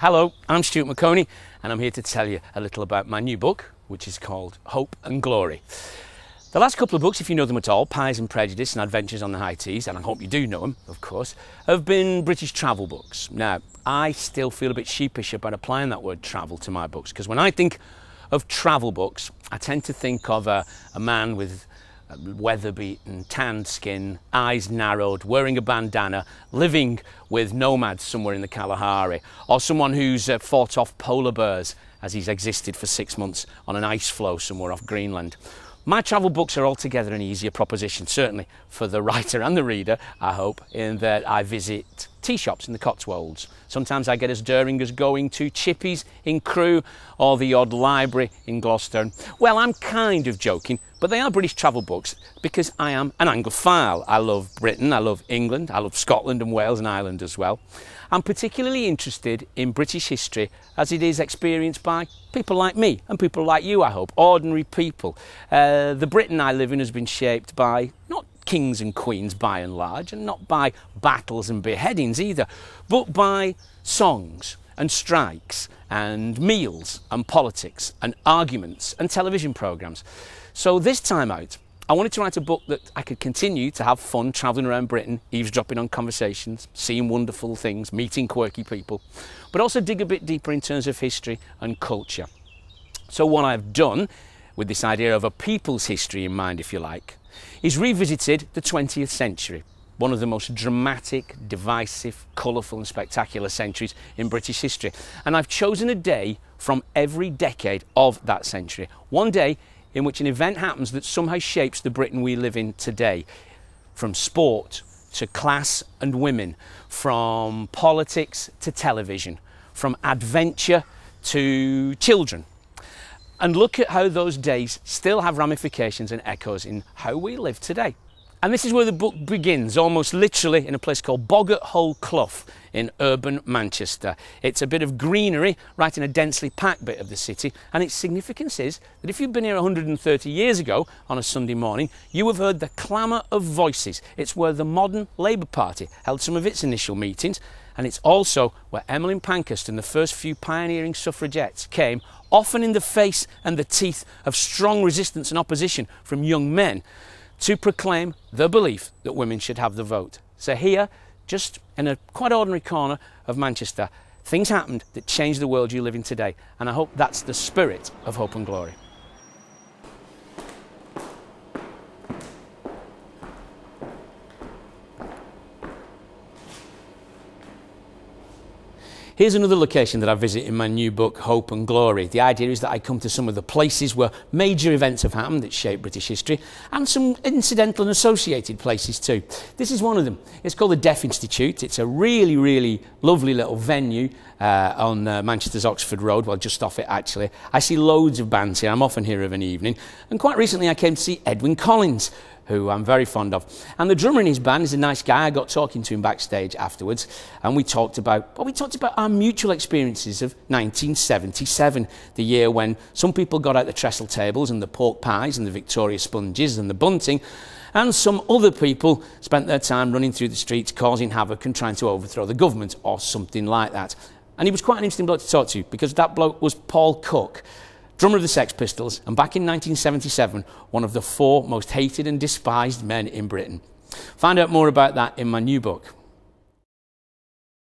Hello, I'm Stuart Maconie and I'm here to tell you a little about my new book, which is called Hope and Glory. The last couple of books, if you know them at all, Pies and Prejudice and Adventures on the High Seas, and I hope you do know them, of course, have been British travel books. Now, I still feel a bit sheepish about applying that word travel to my books, because when I think of travel books, I tend to think of a man with weather-beaten, tanned skin, eyes narrowed, wearing a bandana, living with nomads somewhere in the Kalahari, or someone who's fought off polar bears as he's existed for 6 months on an ice floe somewhere off Greenland. My travel books are altogether an easier proposition, certainly for the writer and the reader, I hope, in that I visit tea shops in the Cotswolds. Sometimes I get as daring as going to Chippy's in Crewe or the odd library in Gloucester. Well, I'm kind of joking, but they are British travel books because I am an Anglophile. I love Britain, I love England, I love Scotland and Wales and Ireland as well. I'm particularly interested in British history as it is experienced by people like me and people like you, I hope, ordinary people. The Britain I live in has been shaped by not kings and queens by and large, and not by battles and beheadings either, but by songs and strikes and meals and politics and arguments and television programmes. So this time out, I wanted to write a book that I could continue to have fun travelling around Britain, eavesdropping on conversations, seeing wonderful things, meeting quirky people, but also dig a bit deeper in terms of history and culture. So what I've done, with this idea of a people's history in mind, if you like, is revisited the 20th century, one of the most dramatic, divisive, colourful and spectacular centuries in British history. And I've chosen a day from every decade of that century, one day in which an event happens that somehow shapes the Britain we live in today, from sport to class and women, from politics to television, from adventure to children. And look at how those days still have ramifications and echoes in how we live today. And this is where the book begins, almost literally in a place called Boggart Hole Clough in urban Manchester. It's a bit of greenery right in a densely packed bit of the city, and its significance is that if you've been here 130 years ago on a Sunday morning, you have heard the clamour of voices. It's where the modern Labour Party held some of its initial meetings, and it's also where Emmeline Pankhurst and the first few pioneering suffragettes came, often in the face and the teeth of strong resistance and opposition from young men, to proclaim the belief that women should have the vote. So here, just in a quite ordinary corner of Manchester, things happened that changed the world you live in today. And I hope that's the spirit of Hope and Glory. Here's another location that I visit in my new book, Hope and Glory. The idea is that I come to some of the places where major events have happened that shape British history, and some incidental and associated places too. This is one of them. It's called the Deaf Institute. It's a really, really lovely little venue on Manchester's Oxford Road, well, just off it actually. I see loads of bands here. I'm often here of an evening. And quite recently I came to see Edwyn Collins, who I'm very fond of. And the drummer in his band is a nice guy. I got talking to him backstage afterwards, and we talked about our mutual experiences of 1977, the year when some people got out the trestle tables and the pork pies and the Victoria sponges and the bunting, and some other people spent their time running through the streets causing havoc and trying to overthrow the government or something like that. And he was quite an interesting bloke to talk to, because that bloke was Paul Cook, drummer of the Sex Pistols, and back in 1977, one of the 4 most hated and despised men in Britain. Find out more about that in my new book.